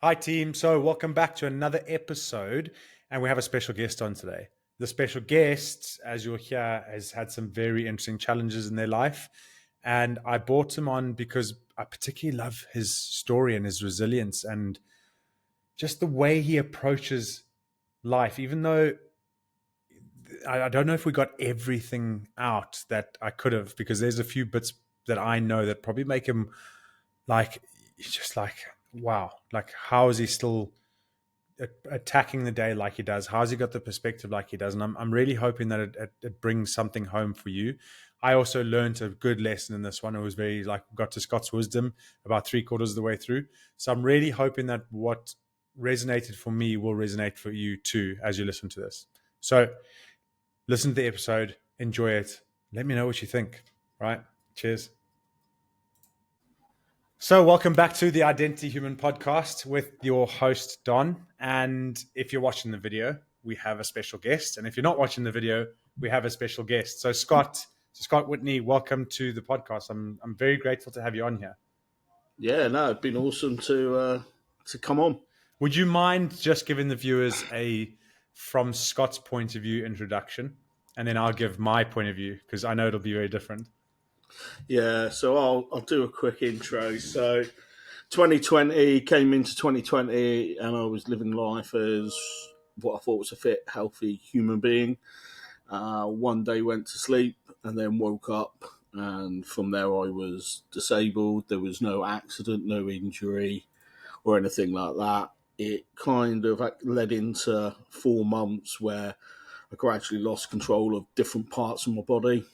Hi, team. So, welcome back to another episode, and we have a special guest on today. The special guest, as you'll hear, has had some very interesting challenges in their life, and I brought him on because I particularly love his story and his resilience and just the way he approaches life. Even though I don't know if we got everything out that I could have, because there's a few bits that I know that probably make him like, just like, wow, like, how is he still attacking the day like he does? How's he got the perspective like he does? And I'm really hoping that it brings something home for you. I also learned a good lesson in this one. It was very like got to Scott's wisdom about 3/4 of the way through. So I'm really hoping that what resonated for me will resonate for you too as you listen to this. So listen to the episode, enjoy it. Let me know what you think. Right? Cheers. So, welcome back to the Identity Human podcast with your host, Don. And if you're watching the video, we have a special guest. And if you're not watching the video, we have a special guest. So, Scott Whitney, welcome to the podcast. I'm very grateful to have you on here. Yeah, no, it'd been awesome to come on. Would you mind just giving the viewers a from Scott's point of view introduction? And then I'll give my point of view because I know it'll be very different. Yeah, so I'll do a quick intro. So 2020 came into 2020 and I was living life as what I thought was a fit, healthy human being. One day went to sleep and then woke up, and from there I was disabled. There was no accident, no injury or anything like that. It kind of led into 4 months where I gradually lost control of different parts of my body.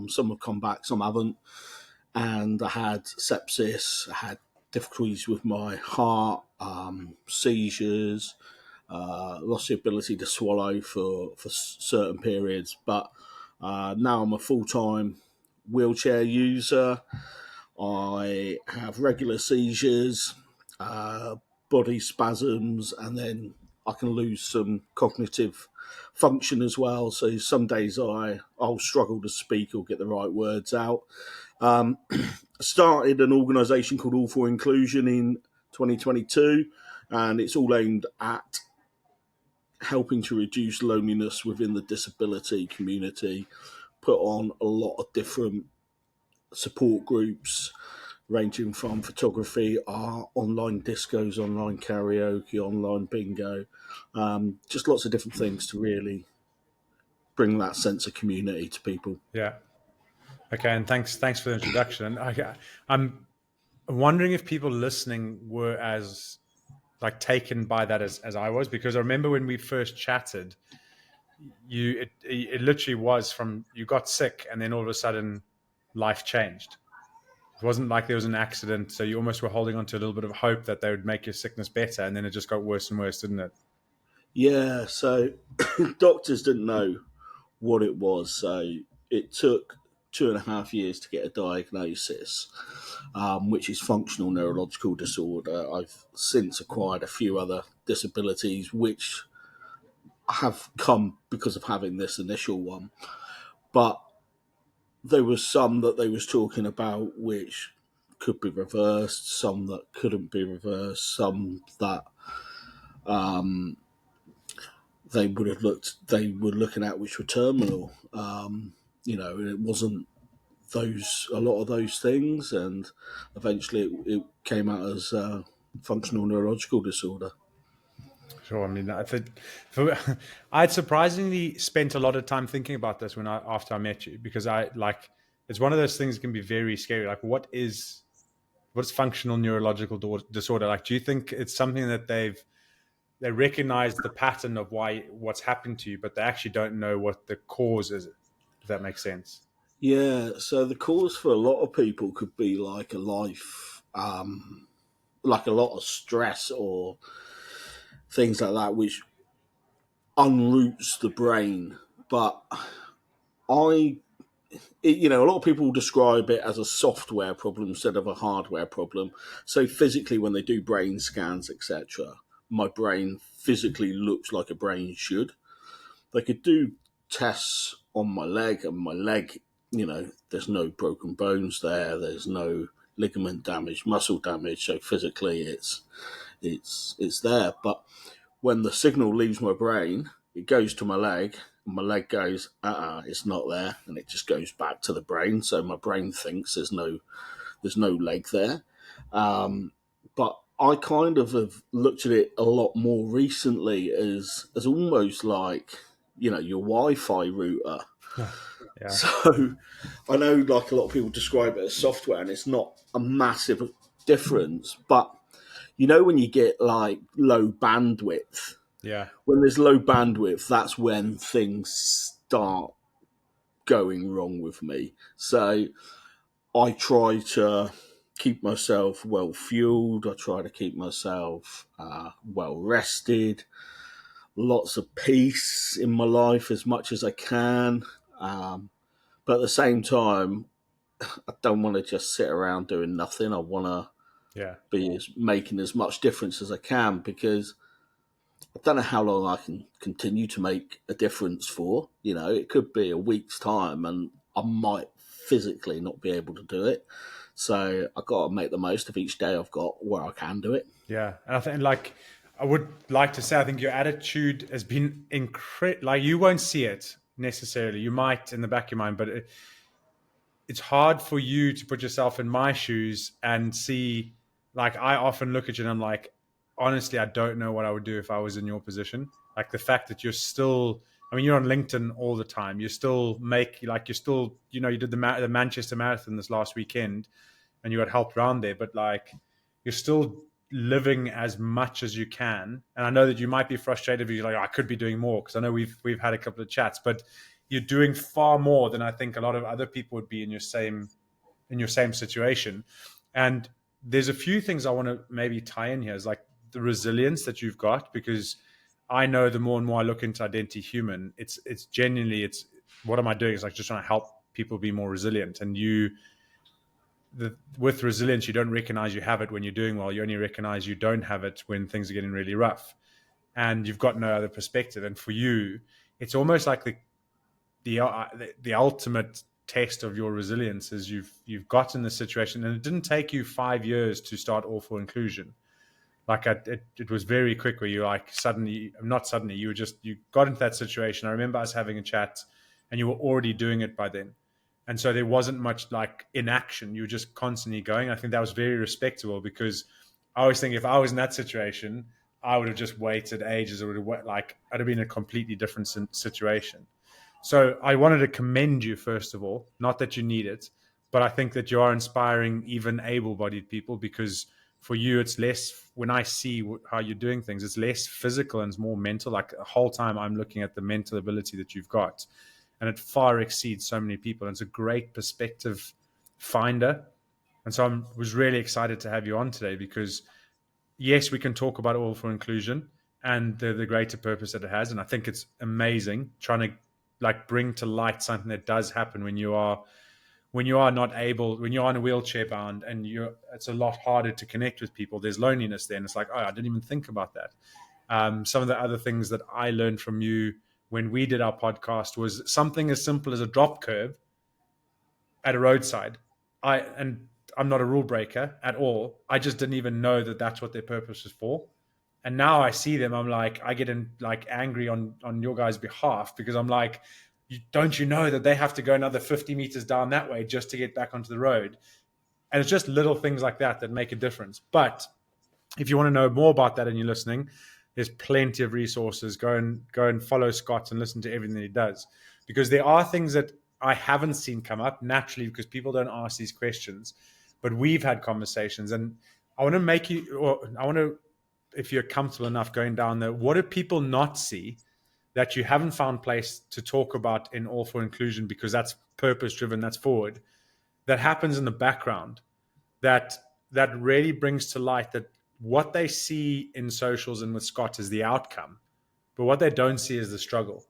Some have come back, some haven't. And I had sepsis, I had difficulties with my heart, seizures, lost the ability to swallow for certain periods. But now I'm a full-time wheelchair user. I have regular seizures, body spasms, and then I can lose some cognitive function as well. So some days I'll struggle to speak or get the right words out. I started an organisation called All for Inclusion in 2022, and it's all aimed at helping to reduce loneliness within the disability community. Put on a lot of different support groups, ranging from photography, art, online discos, online karaoke, online bingo, just lots of different things to really bring that sense of community to people. Yeah. Okay. And thanks for the introduction. I'm wondering if people listening were as like taken by that as I was, because I remember when we first chatted, it literally was from you got sick and then all of a sudden life changed. It wasn't like there was an accident, so you almost were holding on to a little bit of hope that they would make your sickness better, and then it just got worse and worse, didn't it? Yeah, so doctors didn't know what it was, so it took 2.5 years to get a diagnosis, which is functional neurological disorder. I've since acquired a few other disabilities which have come because of having this initial one, but there was some that they was talking about which could be reversed, some that couldn't be reversed, some that they were looking at which were terminal. It wasn't a lot of those things, and eventually it came out as functional neurological disorder. Sure. I mean, I think I'd surprisingly spent a lot of time thinking about this after I met you, because it's one of those things that can be very scary. Like, what's functional neurological disorder? Like, do you think it's something that they recognize the pattern of what's happened to you, but they actually don't know what the cause is? If that makes sense. Yeah, so the cause for a lot of people could be like like a lot of stress or things like that, which unroots the brain. But I, a lot of people describe it as a software problem instead of a hardware problem. So physically, when they do brain scans, etc., my brain physically looks like a brain should. They could do tests on my leg, and my leg, there's no broken bones there. There's no ligament damage, muscle damage. So physically, it's there. But when the signal leaves my brain, it goes to my leg, and my leg goes, it's not there, and it just goes back to the brain. So my brain thinks there's no leg there. But I kind of have looked at it a lot more recently as almost like, your Wi-Fi router. Yeah. So I know like a lot of people describe it as software, and it's not a massive difference. But when you get like low bandwidth, Yeah. when there's low bandwidth, that's when things start going wrong with me. So I try to keep myself well fueled. I try to keep myself well rested. Lots of peace in my life as much as I can. But at the same time, I don't want to just sit around doing nothing. I want to Yeah. be making as much difference as I can, because I don't know how long I can continue to make a difference for. It could be a week's time and I might physically not be able to do it. So I've got to make the most of each day I've got where I can do it. Yeah. And I think, like, I would like to say, I think your attitude has been incredible. Like, you won't see it necessarily. You might in the back of your mind, but it's hard for you to put yourself in my shoes and see, like, I often look at you and I'm like, honestly, I don't know what I would do if I was in your position. Like, the fact that you're still, I mean, you're on LinkedIn all the time. You still you're still, you did the Manchester Marathon this last weekend and you got helped around there, but like, you're still living as much as you can. And I know that you might be frustrated because you're like, oh, I could be doing more, because I know we've had a couple of chats, but you're doing far more than I think a lot of other people would be in your same situation. And there's a few things I want to maybe tie in here, is like the resilience that you've got, because I know the more and more I look into Identity Human, it's genuinely, it's what am I doing? It's like just trying to help people be more resilient. And with resilience, you don't recognize you have it when you're doing well. You only recognize you don't have it when things are getting really rough, and you've got no other perspective. And for you, it's almost like the ultimate test of your resilience is you've gotten this situation, and it didn't take you 5 years to start All for Inclusion. Like, it was very quick, where you like suddenly, not suddenly, you got into that situation. I remember us having a chat, and you were already doing it by then. And so there wasn't much like inaction. You were just constantly going. I think that was very respectable, because I always think if I was in that situation, I would have just waited ages. It would have I'd have been in a completely different situation. So I wanted to commend you, first of all, not that you need it, but I think that you are inspiring even able-bodied people, because for you, it's less, when I see how you're doing things, it's less physical and it's more mental. Like, the whole time I'm looking at the mental ability that you've got, and it far exceeds so many people. And it's a great perspective finder. And so I was really excited to have you on today, because yes, we can talk about All for Inclusion and the greater purpose that it has. And I think it's amazing trying to like bring to light something that does happen when you are not able, when you're on a wheelchair bound, and it's a lot harder to connect with people. There's loneliness there. And it's like, oh, I didn't even think about that. Some of the other things that I learned from you when we did our podcast was something as simple as a drop curve at a roadside. I'm not a rule breaker at all. I just didn't even know that that's what their purpose is for. And now I see them, I'm like, I get in like angry on your guys' behalf, because I'm like, don't you know that they have to go another 50 meters down that way just to get back onto the road? And it's just little things like that that make a difference. But if you want to know more about that and you're listening, there's plenty of resources. Go and follow Scott and listen to everything that he does, because there are things that I haven't seen come up naturally, because people don't ask these questions, but we've had conversations. And I want to if you're comfortable enough going down there, what do people not see that you haven't found place to talk about in All for Inclusion, because that's purpose driven, that's forward, that happens in the background, that really brings to light that what they see in socials and with Scott is the outcome, but what they don't see is the struggle.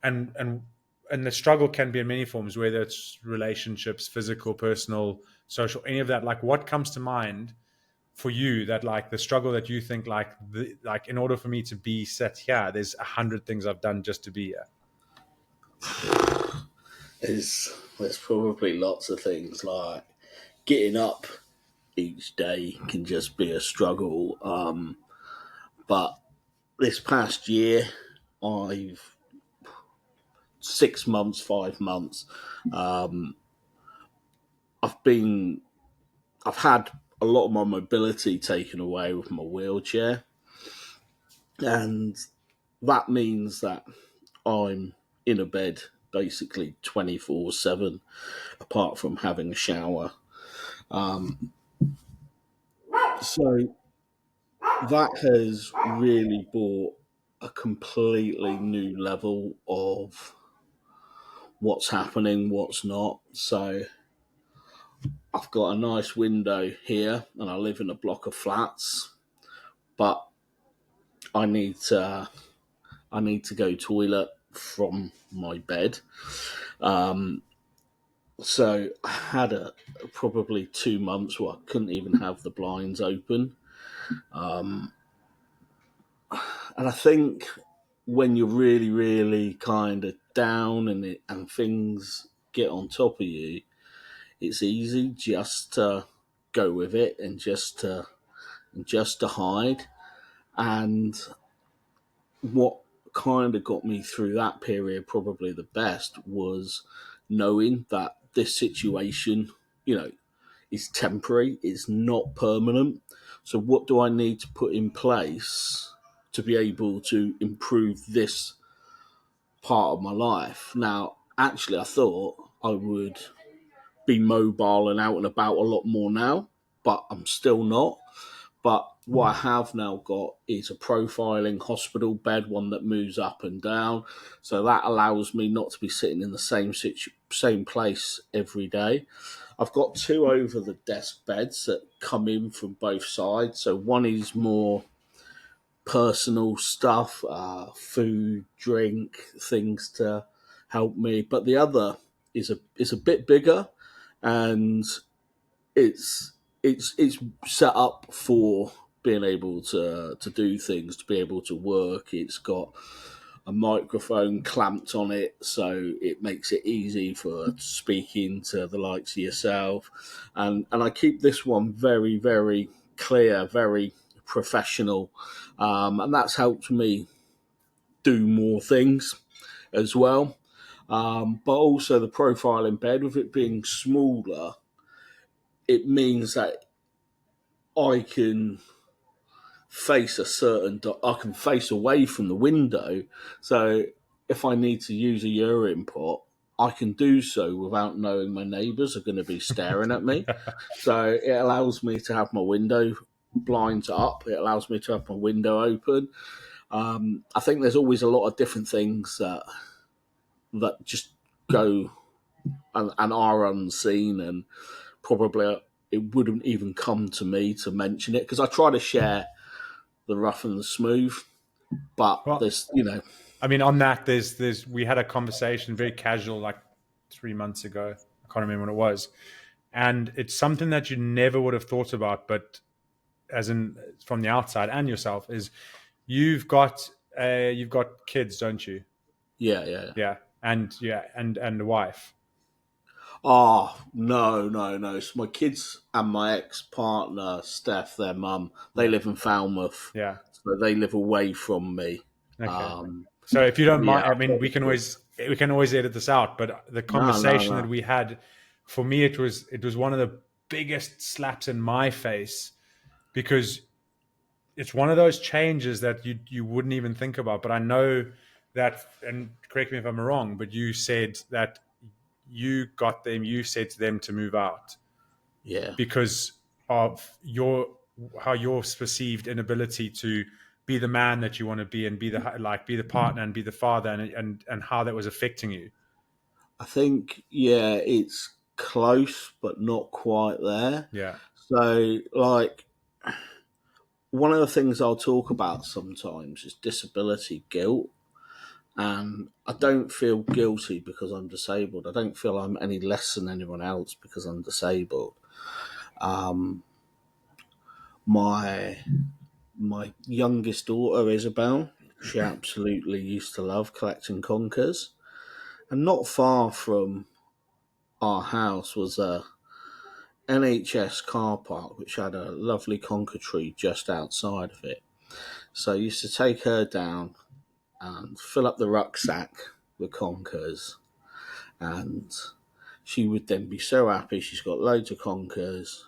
And the struggle can be in many forms, whether it's relationships, physical, personal, social, any of that. Like, what comes to mind for you, that like the struggle that you think like in order for me to be set here, there's 100 things I've done just to be here? There's probably lots of things, like getting up each day can just be a struggle. But this past year, I've 6 months, 5 months, um, I've been, I've had a lot of my mobility taken away with my wheelchair, and that means that I'm in a bed basically 24/7, apart from having a shower. Um, so that has really brought a completely new level of what's happening, what's not. So I've got a nice window here, and I live in a block of flats, but I need to I need to go toilet from my bed. Um, so I had probably 2 months where I couldn't even have the blinds open. Um, and I think when you're really, really kind of down and things get on top of you, it's easy just to go with it and just to hide. And what kind of got me through that period probably the best was knowing that this situation, is temporary, it's not permanent. So what do I need to put in place to be able to improve this part of my life? Now, actually, I thought I would be mobile and out and about a lot more now, but I'm still not. But what I have now got is a profiling hospital bed, one that moves up and down. So that allows me not to be sitting in the same place every day. I've got two over the desk beds that come in from both sides. So one is more personal stuff, food, drink, things to help me. But the other is a bit bigger, and it's set up for being able to do things, to be able to work. It's got a microphone clamped on it, so it makes it easy for speaking to the likes of yourself. And I keep this one very, very clear, very professional, and that's helped me do more things as well. But also the profile in bed, with it being smaller, it means that I can I can face away from the window. So if I need to use a urine pot, I can do so without knowing my neighbours are going to be staring at me. So it allows me to have my window blinds up. It allows me to have my window open. I think there's always a lot of different things that just go and are unseen, and probably it wouldn't even come to me to mention it, because I try to share the rough and the smooth. But Well, I mean, on that, there's we had a conversation, very casual, like 3 months ago. I can't remember when it was, and it's something that you never would have thought about, but as in from the outside and yourself, is you've got kids, don't you? yeah, yeah, yeah. And a wife. Oh no, no, no! So my kids and my ex-partner Steph, their mum, they Yeah, live in Falmouth, yeah. so they live away from me. Okay. Um, So if you don't yeah, mind, I I've mean, got we the can kids. always edit this out. But the No, no, conversation that no. we had, for me, it was one of the biggest slaps in my face, because it's one of those changes that you wouldn't even think about. But I know that, and correct me if I'm wrong, but you said that you said to them to move out Yeah, because of how your perceived inability to be the man that you want to be, and be the partner and be the father, and how that was affecting you. I think it's close, but not quite there. Yeah. So, like, one of the things I'll talk about sometimes is disability guilt. And I don't feel guilty because I'm disabled. I don't feel I'm any less than anyone else because I'm disabled. Um, my my youngest daughter Isabel, she absolutely used to love collecting conkers, and not far from our house was NHS car park, which had a lovely conker tree just outside of it. So I used to take her down and fill up the rucksack with conkers, and she would then be so happy she's got loads of conkers.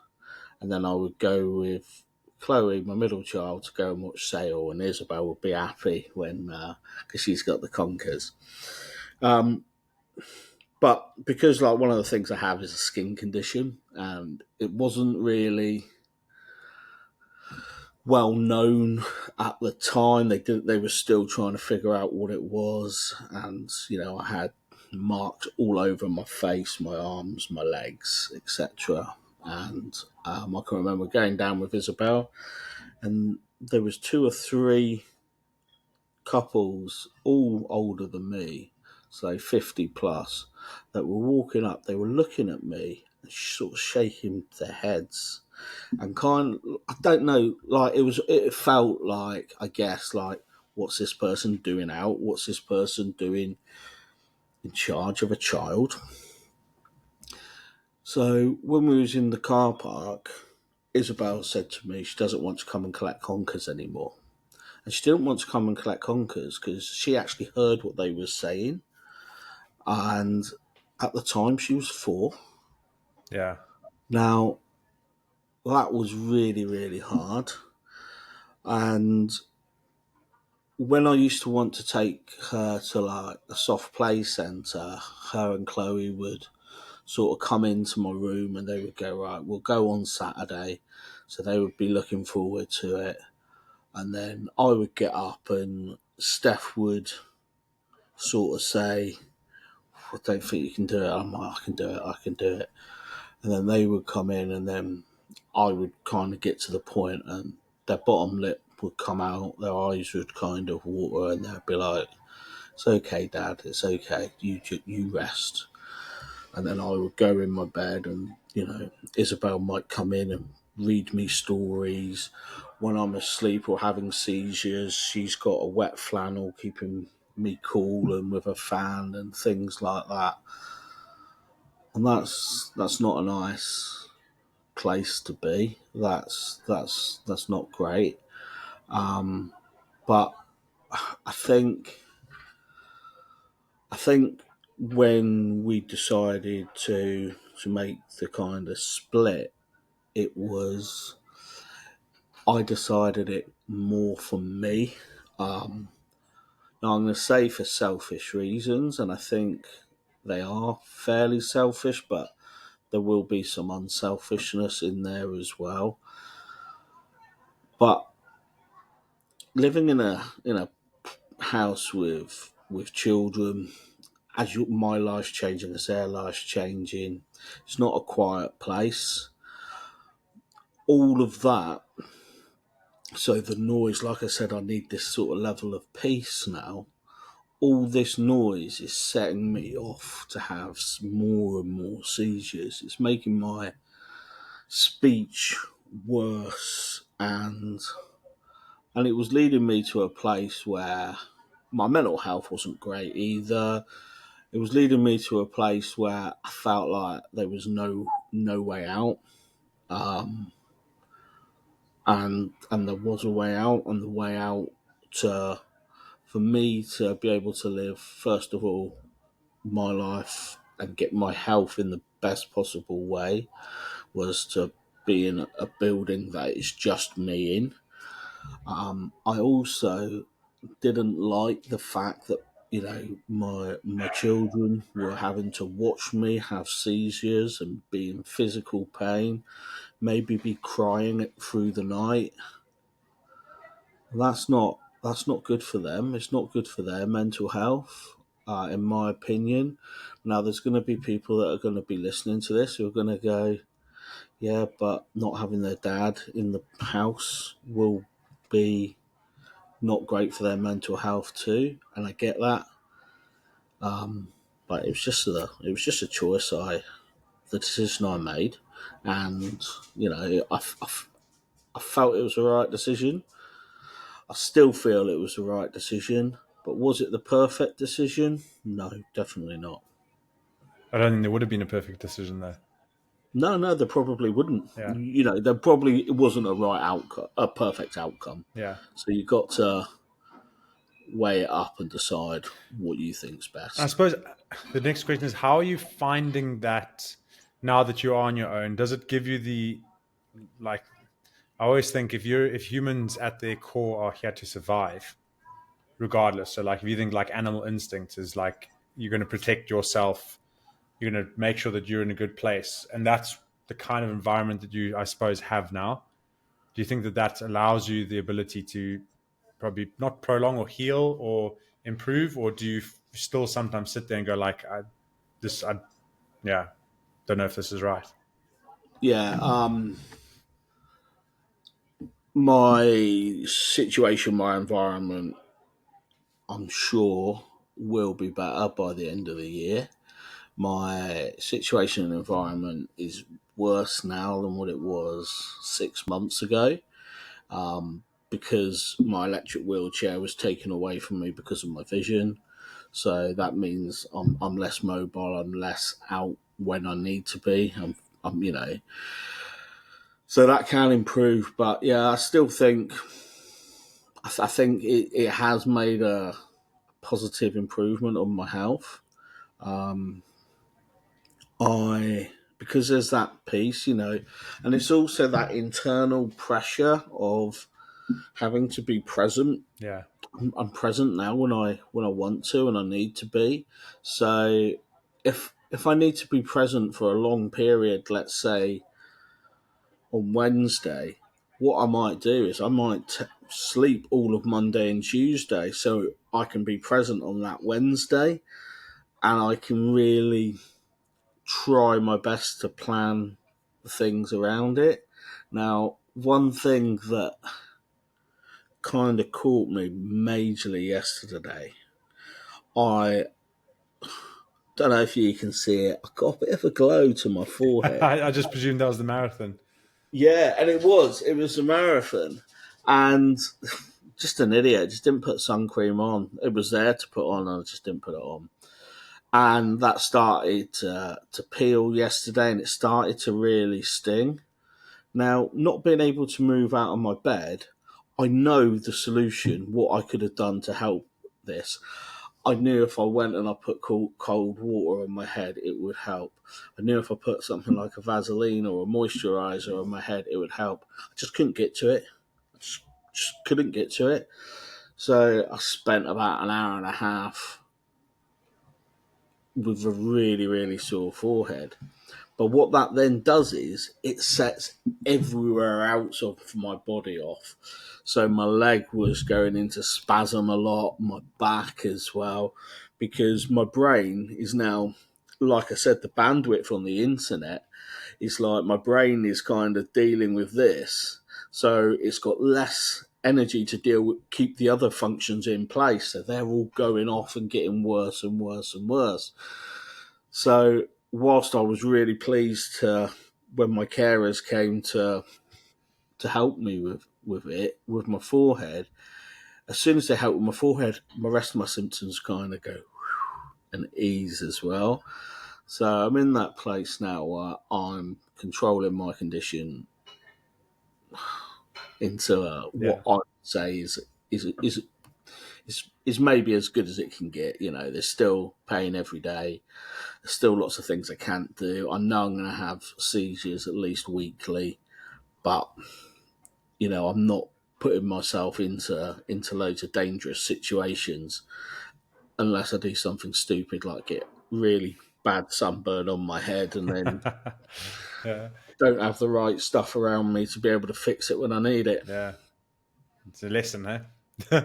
And then I would go with Chloe, my middle child, to go and watch Sale, and Isabel would be happy when because she's got the conkers. Um, but because like one of the things I have is a skin condition, and it wasn't really well known at the time. They were still trying to figure out what it was, and I had marks all over my face, my arms, my legs, etc. And I can remember going down with Isabel, and there was two or three couples, all older than me, say 50 plus, that were walking up. They were looking at me, and sort of shaking their heads, and I don't know, like it felt like, I guess, like, what's this person doing out? What's this person doing in charge of a child? So when we was in the car park, Isabel said to me she doesn't want to come and collect conkers anymore. And she didn't want to come and collect conkers because she actually heard what they were saying. And at the time, she was 4. Yeah. Now, that was really, really hard. And when I used to want to take her to like a soft play centre, her and Chloe would sort of come into my room and they would go, right, we'll go on Saturday. So they would be looking forward to it. And then I would get up and Steph would sort of say, I don't think you can do it. I'm like, I can do it, I can do it. And then they would come in and then I would kind of get to the point and their bottom lip would come out, their eyes would kind of water, and they'd be like, "It's okay, Dad. It's okay. You rest." And then I would go in my bed, and Isabel might come in and read me stories. When I'm asleep or having seizures, she's got a wet flannel keeping me cool and with a fan and things like that. And that's not a nice place to be. That's not great. But I think I think when we decided to make the kind of split, it was I decided it more for me. Now I'm going to say for selfish reasons, and I think they are fairly selfish, but there will be some unselfishness in there as well. But living in a house with children, my life's changing, as their life's changing, it's not a quiet place. All of that. So the noise, like I said, I need this sort of level of peace now. All this noise is setting me off to have more and more seizures. It's making my speech worse, and it was leading me to a place where my mental health wasn't great either. It was leading me to a place where I felt like there was no way out, and there was a way out, and the way out to for me to be able to live, first of all, my life and get my health in the best possible way was to be in a building that is just me in. I also didn't like the fact that my children were having to watch me have seizures and be in physical pain, maybe be crying through the night. That's not good for them. It's not good for their mental health, in my opinion. Now, there's going to be people that are going to be listening to this who are going to go, yeah, but not having their dad in the house will be not great for their mental health too, and I get that. But it was just a choice the decision I made, and I felt it was the right decision. I still feel it was the right decision, but was it the perfect decision? No, definitely not. I don't think there would have been a perfect decision there. No, no, they probably wouldn't. Yeah, There probably it wasn't a right outcome, a perfect outcome. yeah. So you got to weigh it up and decide what you think's I best. suppose the next question is, how are you finding that now that you are on your own? Does it give you the, like, I always think if humans at their core are here to survive, regardless. So like if you think like animal instinct is like you're going to protect yourself, you're going to make sure that you're in a good place, and that's the kind of environment that you, I suppose, have now. Do you think that that allows you the ability to probably not prolong or heal or improve, or do you still sometimes sit there and go like, I yeah, don't know if this is right. Yeah, my situation, my environment, I'm sure will be better by the end of the year. My situation and environment is worse now than what it was 6 months ago, because my electric wheelchair was taken away from me because of my vision. So that means I'm less mobile. I'm less out when I need to be. So that can improve. But yeah, I still think I think it has made a positive improvement on my health. Um, I because there's that piece, and it's also that internal pressure of having to be present. Yeah, I'm present now when I want to and I need to be. So if I need to be present for a long period, let's say on Wednesday, what I might do is I might sleep all of Monday and Tuesday so I can be present on that Wednesday, and I can really try my best to plan things around it. Now, one thing that kind of caught me majorly yesterday, I don't know if you can see it, I got a bit of a glow to my forehead. I just presumed that was the marathon. Yeah, and it was a marathon, and just an idiot, just didn't put sun cream on. It was there to put on, and I just didn't put it on. And that started to peel yesterday, and it started to really sting. Now, not being able to move out of my bed, I know the solution, what I could have done to help this. I knew if I went and I put cold water on my head, it would help. I knew if I put something like a Vaseline or a moisturizer on my head, it would help. I just couldn't get to it. I just couldn't get to it. So I spent about an hour and a half with a really, really sore forehead. But what that then does is it sets everywhere else of my body off. So my leg was going into spasm a lot, my back as well, because my brain is now, like I said, the bandwidth on the internet is like my brain is kind of dealing with this. So it's got less energy to deal with, keep the other functions in place. So they're all going off and getting worse and worse and worse. So whilst I was really pleased when my carers came to help me with my forehead, as soon as they helped with my forehead, the rest of my symptoms kind of go and ease as well. So I'm in that place now where I'm controlling my condition into what Yeah. I would say is maybe as good as it can get. There's still pain every day. There's still lots of things I can't do. I know I'm going to have seizures at least weekly, but I'm not putting myself into loads of dangerous situations unless I do something stupid like get really bad sunburn on my head and then Yeah, don't have the right stuff around me to be able to fix it when I need it. yeah. It's a lesson, eh?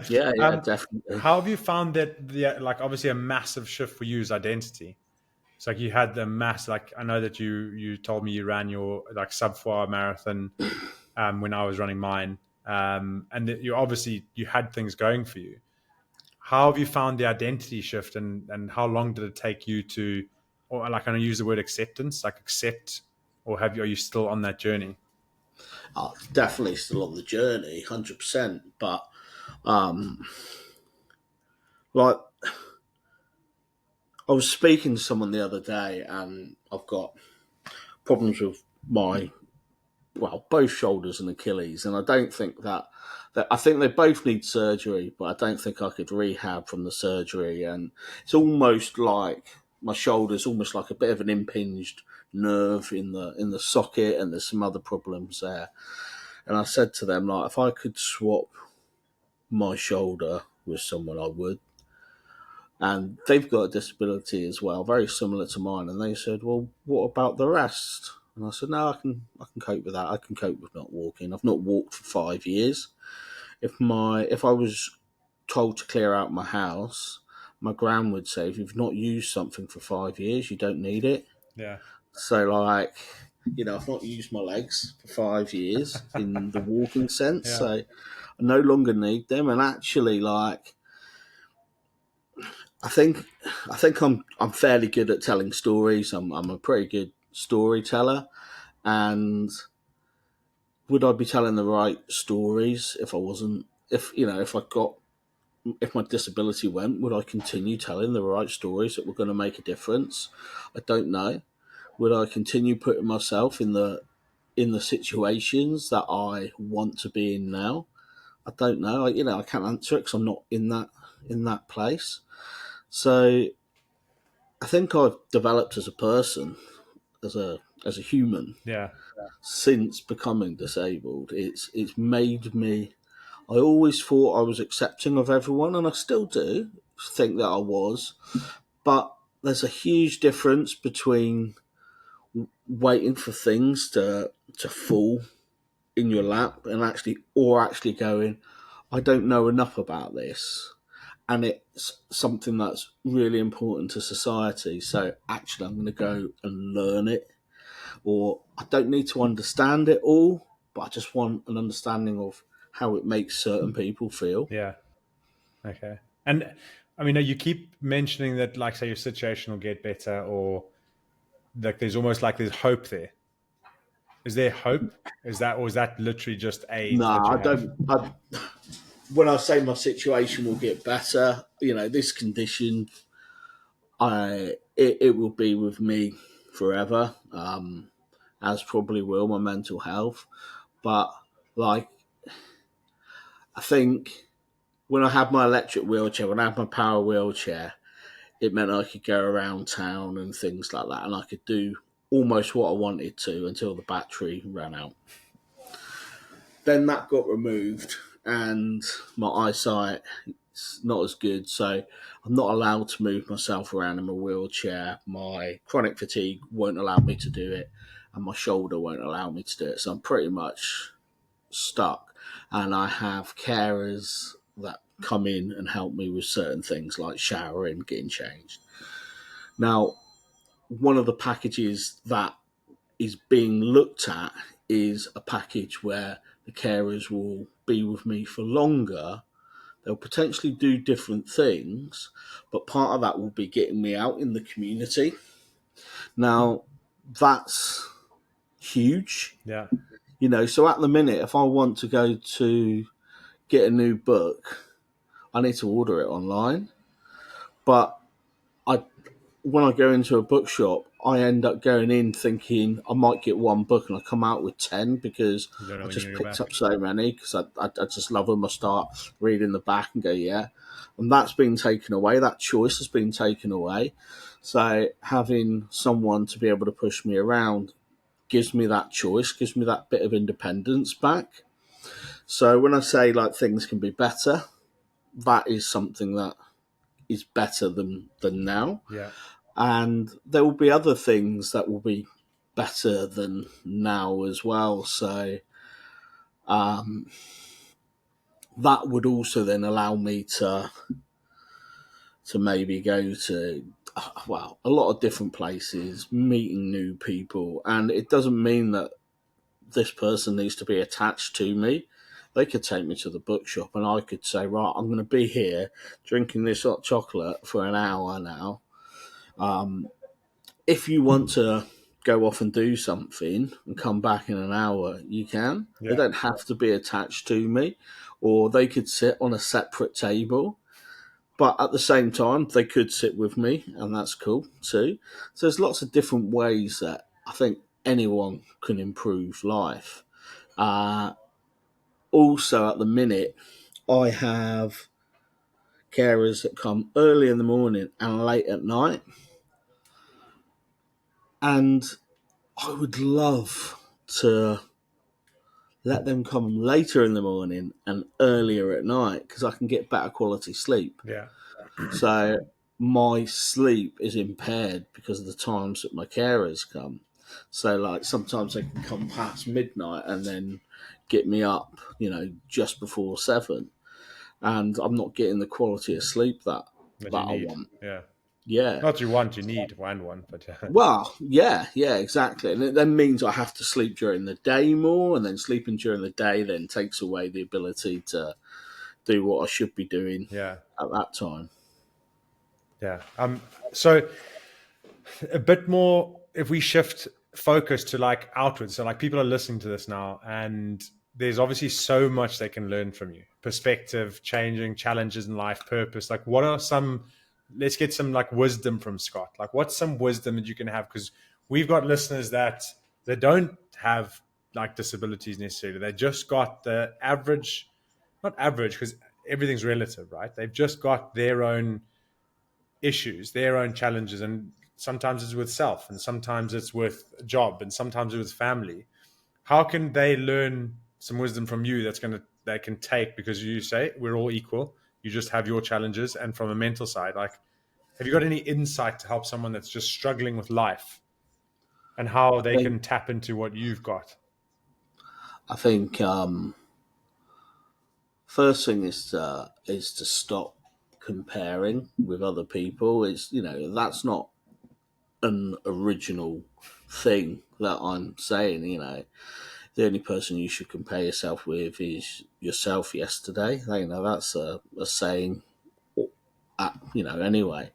Yeah, yeah, definitely. How have you found that like obviously a massive shift for you is identity? It's like you had the mass. Like I know that you told me you ran your like sub 4 hour marathon when I was running mine, and that you obviously you had things going for you. How have you found the identity shift, and how long did it take you to, or like I know you use the word acceptance, like accept, or are you still on that journey? Definitely still on the journey, 100%. But um, like I was speaking to someone the other day, and I've got problems with my both shoulders and Achilles, and I don't think that I think they both need surgery, but I don't think I could rehab from the surgery. And it's almost like my shoulder's almost like a bit of an impinged nerve in the socket, and there's some other problems there. And I said to them, like, if I could swap my shoulder with someone, I would. And they've got a disability as well, very similar to mine. And they said, "Well, what about the rest?" And I said, "No, I can cope with that. I can cope with not walking. I've not walked for 5 years. If I was told to clear out my house, my gran would say, if you've not used something for 5 years, you don't need it. Yeah. So, like, I've not used my legs for 5 years in the walking sense, Yeah. so I no longer need them. And actually, like, I think I'm fairly good at telling stories. I'm a pretty good storyteller, and would I be telling the right stories if I wasn't? If my disability went, would I continue telling the right stories that were going to make a difference? I don't know. Would I continue putting myself in the situations that I want to be in now? I don't know. I can't answer it because I'm not in that place. So I think I've developed as a person, as a human, Yeah. since becoming disabled. It's made me. I always thought I was accepting of everyone, and I still do think that I was. But there's a huge difference between waiting for things to fall in your lap and actually going, I don't know enough about this, and it's something that's really important to society. So actually, I'm going to go and learn it, or I don't need to understand it all, but I just want an understanding of how it makes certain people feel. Yeah. Okay. And I mean, you keep mentioning that, like, say, your situation will get better, or like there's almost like there's hope there. Is there hope? Is that, or is that literally just age that Nah, you I have? don't. When I say my situation will get better, this condition, it will be with me forever. As probably will my mental health. But, like, I think when I had my electric wheelchair, when I had my power wheelchair, it meant I could go around town and things like that, and I could do almost what I wanted to until the battery ran out. Then that got removed, and my eyesight is not as good, so I'm not allowed to move myself around in my wheelchair. My chronic fatigue won't allow me to do it, and my shoulder won't allow me to do it. So I'm pretty much stuck, and I have carers that come in and help me with certain things like showering, getting changed. Now, one of the packages that is being looked at is a package where the carers will be with me for longer. They'll potentially do different things, but part of that will be getting me out in the community. Now, that's huge. Yeah. So at the minute, if I want to go to get a new book, I need to order it online. But I when I go into a bookshop, I end up going in thinking I might get one book, and I come out with 10 because You don't know I when you're just going to go picked back. up so many because I just love them. I start reading the back and go, yeah. And that's been taken away. That choice has been taken away. So having someone to be able to push me around gives me that choice, gives me that bit of independence back. So when I say, like, things can be better, that is something that is better than now. Yeah. And there will be other things that will be better than now as well. So um, that would also then allow me to maybe go to a lot of different places, meeting new people, and it doesn't mean that this person needs to be attached to me. They could take me to the bookshop, and I could say, right, I'm going to be here drinking this hot chocolate for an hour now. If you want to go off and do something and come back in an hour, you can. They Yeah. don't have to be attached to me, or they could sit on a separate table. But at the same time, they could sit with me, and that's cool too. So there's lots of different ways that I think anyone can improve life. Uh, Also, at the minute, I have carers that come early in the morning and late at night, and I would love to let them come later in the morning and earlier at night because I can get better quality sleep. Yeah. So my sleep is impaired because of the times that my carers come. So like sometimes they can come past midnight and then get me up, just before 7, and I'm not getting the quality of sleep That that you I need. want. Yeah. Yeah. Not you want, you need one, but Well, yeah, exactly. And it then means I have to sleep during the day more, and then sleeping during the day then takes away the ability to do what I should be doing yeah. at that time. Yeah. So a bit more if we shift focus to like outwards. So like people are listening to this now and there's obviously so much they can learn from you. Perspective, changing, challenges in life, purpose. Like what are some let's get some like wisdom from Scott. Like what's some wisdom that you can have? Because we've got listeners that they don't have like disabilities necessarily. They just got the average, not average, because everything's relative, right? They've just got their own issues, their own challenges, and sometimes it's with self, and sometimes it's with a job, and sometimes it's with family. How can they learn some wisdom from you that's gonna they can take because you say we're all equal. You just have your challenges, and from a mental side, like, have you got any insight to help someone that's just struggling with life and how I they think can tap into what you've got? I think first thing is to stop comparing with other people. It's that's not an original thing that I'm saying. The only person you should compare yourself with is yourself yesterday. That's a saying. Anyway,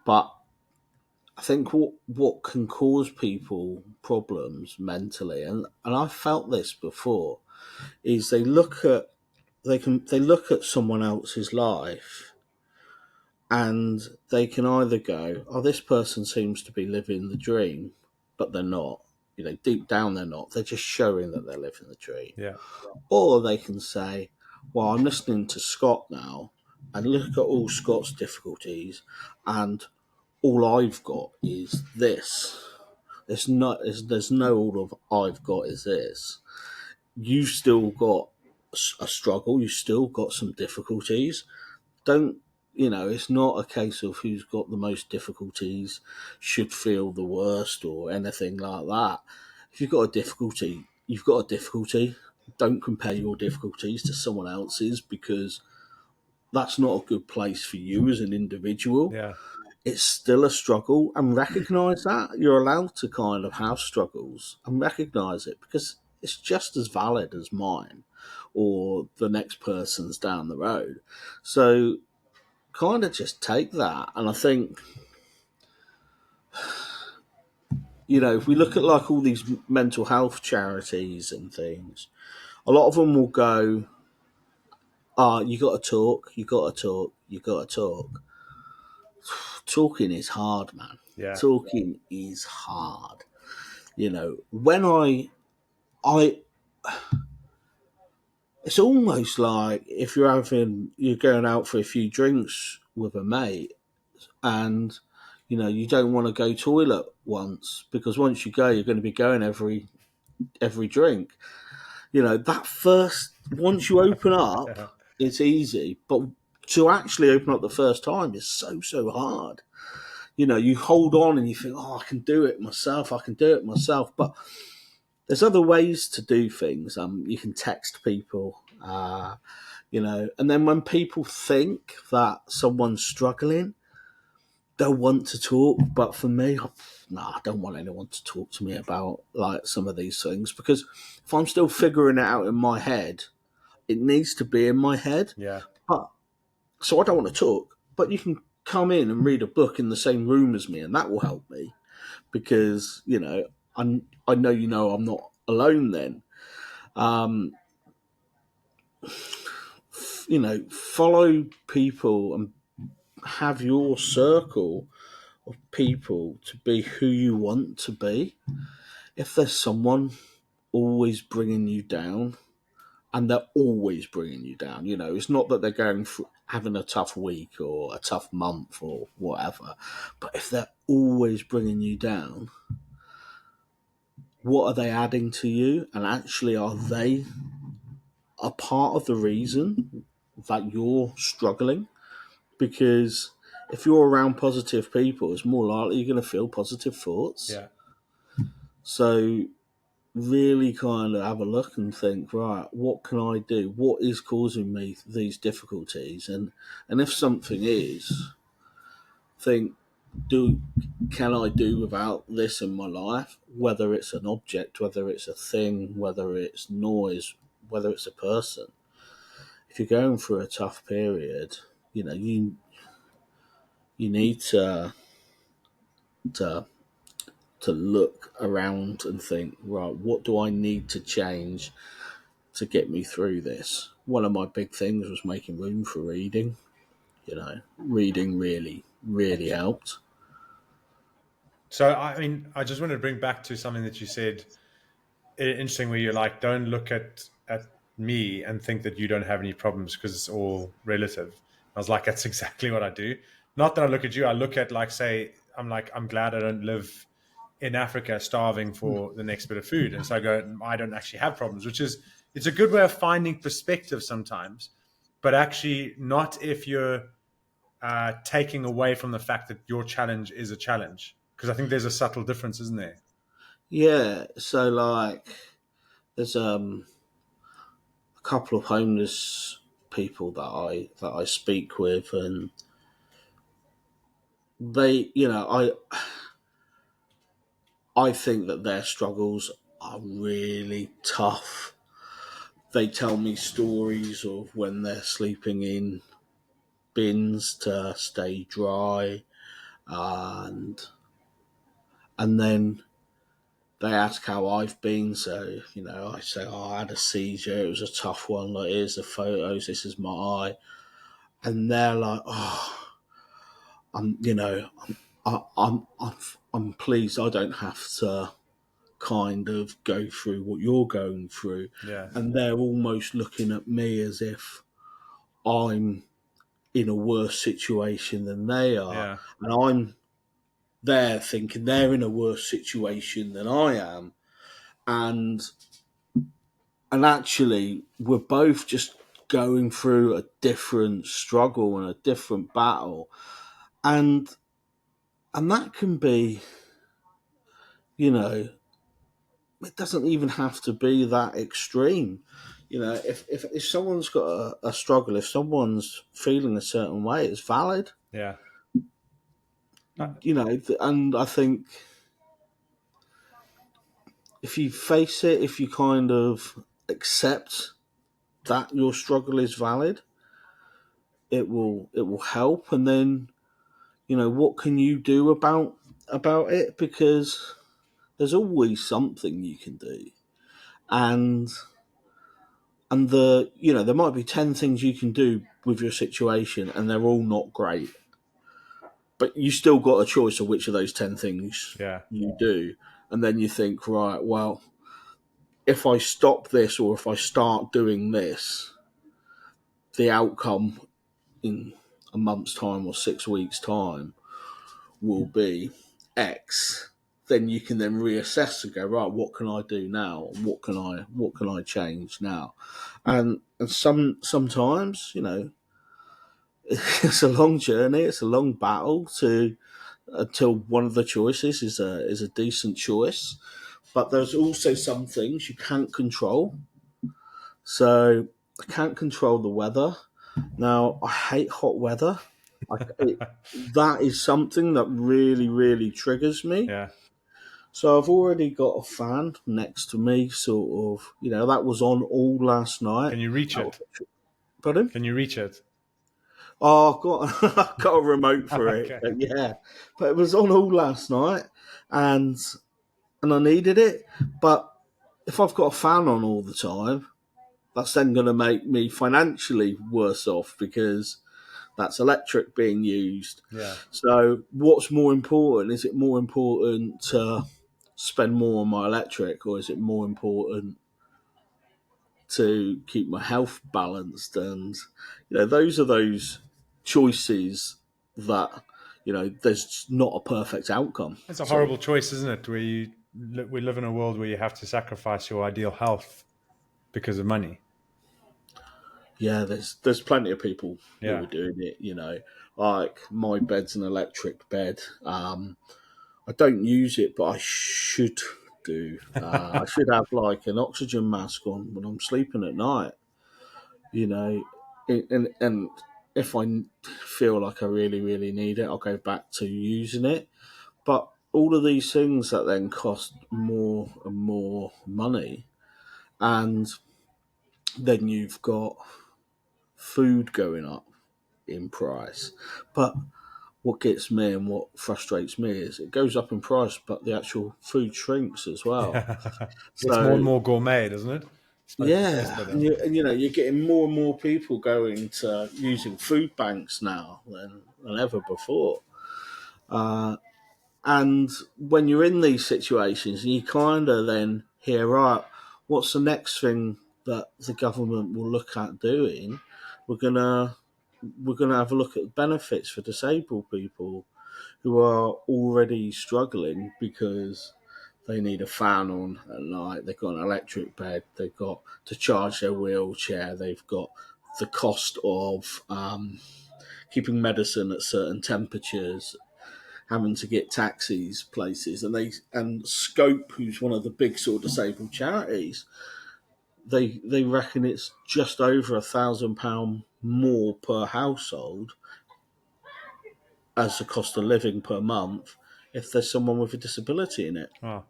but I think what can cause people problems mentally, and I felt this before, is they look at someone else's life and they can either go, oh, this person seems to be living the dream, but they're not. Deep down they're not. They're just showing that they're living the dream. Yeah, Or they can say, well, I'm listening to Scott now and look at all Scott's difficulties, and all I've got is this. There's no all of I've got is this. You've still got a struggle. You've still got some difficulties. Don't It's not a case of who's got the most difficulties should feel the worst or anything like that. If you've got a difficulty, you've got a difficulty. Don't compare your difficulties to someone else's, because that's not a good place for you as an individual. yeah, It's still a struggle, and recognize that. You're allowed to kind of have struggles and recognize it, because it's just as valid as mine or the next person's down the road. So kind of just take that. And I think, if we look at like all these mental health charities and things, a lot of them will go, you got to talk, you got to talk, you got to talk. Talking is hard, man. yeah, Talking is hard. When I, it's almost like if you're going out for a few drinks with a mate, and you don't want to go toilet once, because once you go, you're going to be going every drink. That first, once you open up, yeah, it's easy, but to actually open up the first time is so hard. You hold on and you think, oh, I can do it myself, but there's other ways to do things. You can text people, and then when people think that someone's struggling, they'll want to talk. But for me, I don't want anyone to talk to me about like some of these things, because if I'm still figuring it out in my head, it needs to be in my head. yeah, But so I don't want to talk, but you can come in and read a book in the same room as me, and that will help me, because I know I'm not alone then. Um, Follow people and have your circle of people to be who you want to be. if there's someone always bringing you down, and they're always bringing you down, it's not that they're going through having a tough week or a tough month or whatever, but if they're always bringing you down, what are they adding to you? And actually, are they a part of the reason that you're struggling? Because if you're around positive people, it's more likely you're going to feel positive thoughts. Yeah. So really kind of have a look and think, right, what can I do? What is causing me these difficulties? And if something is, think, do can I do without this in my life? Whether it's an object, whether it's a thing, whether it's noise, whether it's a person. If you're going through a tough period, you need to to look around and think, right, what do I need to change to get me through this? One of my big things was making room for reading. Reading really, really helped. So, I mean, I just wanted to bring back to something that you said, interesting, where you're like, don't look at me and think that you don't have any problems because it's all relative. I was like, that's exactly what I do. Not that I look at you, I look at, like, say, I'm like, I'm glad I don't live in Africa starving for the next bit of food. And so I go, I don't actually have problems, which is, it's a good way of finding perspective sometimes, but actually not if you're taking away from the fact that your challenge is a challenge. Because I think there's a subtle difference, isn't there? Yeah, so like there's a couple of homeless people that I speak with, and they, I think that their struggles are really tough. They tell me stories of when they're sleeping in bins to stay dry, and then they ask how I've been. So, I say, oh, I had a seizure. It was a tough one. Like, here's the photos. This is my eye. And they're like, oh, I'm, you know, I'm pleased I don't have to kind of go through what you're going through. Yeah. And they're almost looking at me as if I'm in a worse situation than they are. Yeah. And I'm there thinking they're in a worse situation than I am. And actually, we're both just going through a different struggle and a different battle. And that can be, you know, it doesn't even have to be that extreme. If someone's got a struggle, if someone's feeling a certain way, it's valid. Yeah. And I think if you face it, if you kind of accept that your struggle is valid, it will help. And then, what can you do about it? Because there's always something you can do. And there might be 10 things you can do with your situation, and they're all not great, but you still got a choice of which of those 10 things Yeah. you do. And then you think, right, well, if I stop this or if I start doing this, the outcome in a month's time or 6 weeks' time will be X. Then you can then reassess and go, right, what can I do now? What can I change now? And sometimes, it's a long journey, it's a long battle to until one of the choices is a decent choice. But there's also some things you can't control. So I can't control the weather. Now, I hate hot weather. That is something that really, really triggers me. Yeah. So I've already got a fan next to me, sort of. That was on all last night. Can you reach it? Pardon? Can you reach it? Oh, I've got, I've got a remote for it. Okay. But yeah, but it was on all last night, and I needed it. But if I've got a fan on all the time, that's then going to make me financially worse off because that's electric being used. Yeah. So what's more important? Is it more important to spend more on my electric, or is it more important to keep my health balanced? And those are those choices that there's not a perfect outcome. It's a So horrible choice, isn't it? Where we live in a world where you have to sacrifice your ideal health because of money. yeah, there's plenty of people who Yeah. are doing it. Like my bed's an electric bed. I don't use it, but I should do. I should have like an oxygen mask on when I'm sleeping at night. You know, and if I feel like I really really need it, I'll go back to using it. But all of these things that then cost more and more money, and then you've got food going up in price. But what gets me and what frustrates me is it goes up in price, but the actual food shrinks as well. It's more and So more gourmet, doesn't it? It's supposed to taste yeah, better. and you're getting more and more people going to using food banks now than ever before. And when you're in these situations, you kind of then hear, right, what's the next thing that the government will look at doing? We're gonna we're gonna have a look at benefits for disabled people who are already struggling because they need a fan on at night, they've got an electric bed, they've got to charge their wheelchair, they've got the cost of keeping medicine at certain temperatures, having to get taxis places, and Scope, who's one of the big sort of disabled charities, they reckon it's just over £1,000 more per household as the cost of living per month if there's someone with a disability in it. Oh,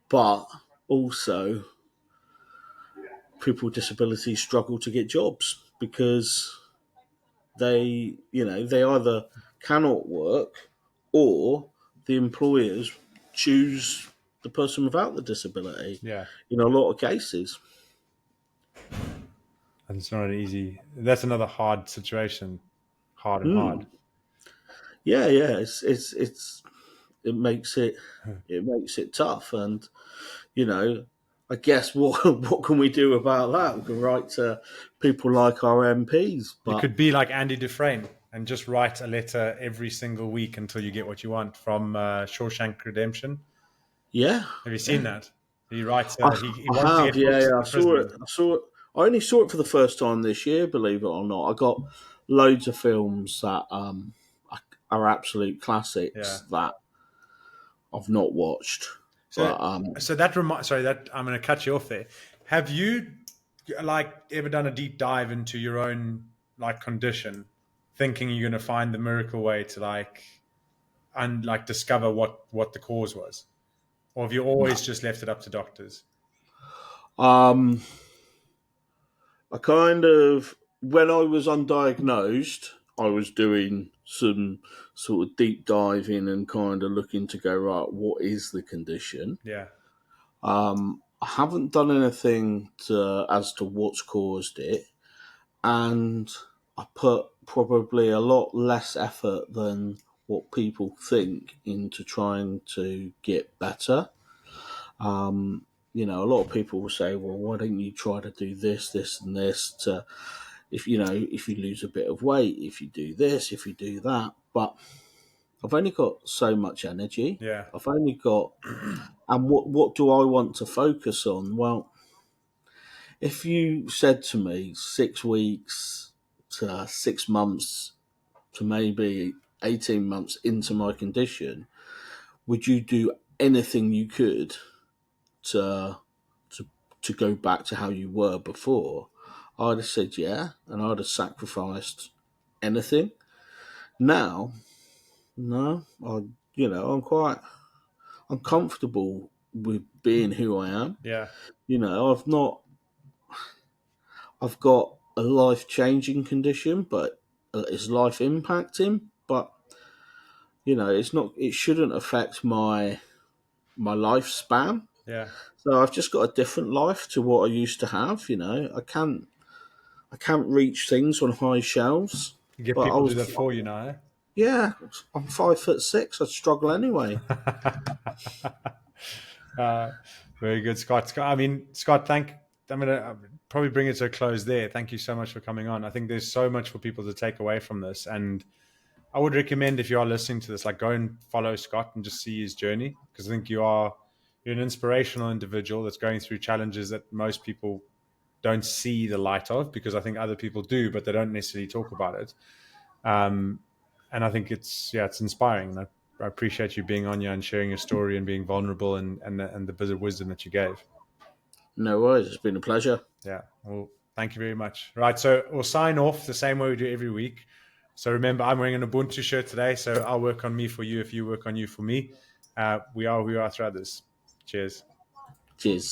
But also, people with disabilities struggle to get jobs because they either cannot work or the employers choose the person without the disability yeah. in a lot of cases. And it's not an easy. That's another hard situation. Hard and hard. Mm. Yeah, yeah, it makes it tough, and you know, I guess what what can we do about that? We can write to people like our MPs, You but could be like Andy Dufresne and just write a letter every single week until you get what you want from Shawshank Redemption. yeah, Have you seen yeah, that? He writes. I, He I wants to have, get yeah, books yeah, to I the saw it. prisoners. I saw it. I only saw it for the first time this year, believe it or not. I got loads of films that are absolute Yeah. classics that I've not watched, So but so that sorry, that I'm going to cut you off there. Have you like ever done a deep dive into your own like condition, thinking you're going to find the miracle way to like discover what the cause was, or have you no. always just left it up to doctors? Um, I kind of, when I was undiagnosed, I was doing some sort of deep diving and kind of looking to go, right, what is the condition? Yeah. I haven't done anything as to what's caused it, and I put probably a lot less effort than what people think into trying to get better. A lot of people will say, "Well, why don't you try to do this, this, and this to if you lose a bit of weight, if you do this, if you do that." But I've only got so much energy. Yeah. I've only got, and what do I want to focus on? Well, if you said to me 6 weeks to 6 months to maybe 18 months into my condition, would you do anything you could to to to go back to how you were before? I'd have said yeah, and I'd have sacrificed anything. Now, no, I'm comfortable with being who I am. Yeah. I've got a life changing condition, but it's life impacting. But it shouldn't affect my lifespan. Yeah. So I've just got a different life to what I used to have. I can't reach things on high shelves, You get but I people do was that for you now. yeah, I'm 5'6". I'd struggle anyway. Eh? uh, very good, Scott. I mean, Scott, I'm going to probably bring it to a close there. Thank you so much for coming on. I think there's so much for people to take away from this. And I would recommend, if you are listening to this, like, go and follow Scott and just see his journey, because I think you're an inspirational individual that's going through challenges that most people don't see the light of, because I think other people do, but they don't necessarily talk about it. Um, and I think it's inspiring. And I appreciate you being on here and sharing your story and being vulnerable, and the bit of wisdom that you gave. No worries. It's been a pleasure. Yeah. Well, thank you very much. Right. So we'll sign off the same way we do every week. So remember, I'm wearing an Ubuntu shirt today. So I'll work on me for you if you work on you for me. We are throughout this. Cheers. Cheers.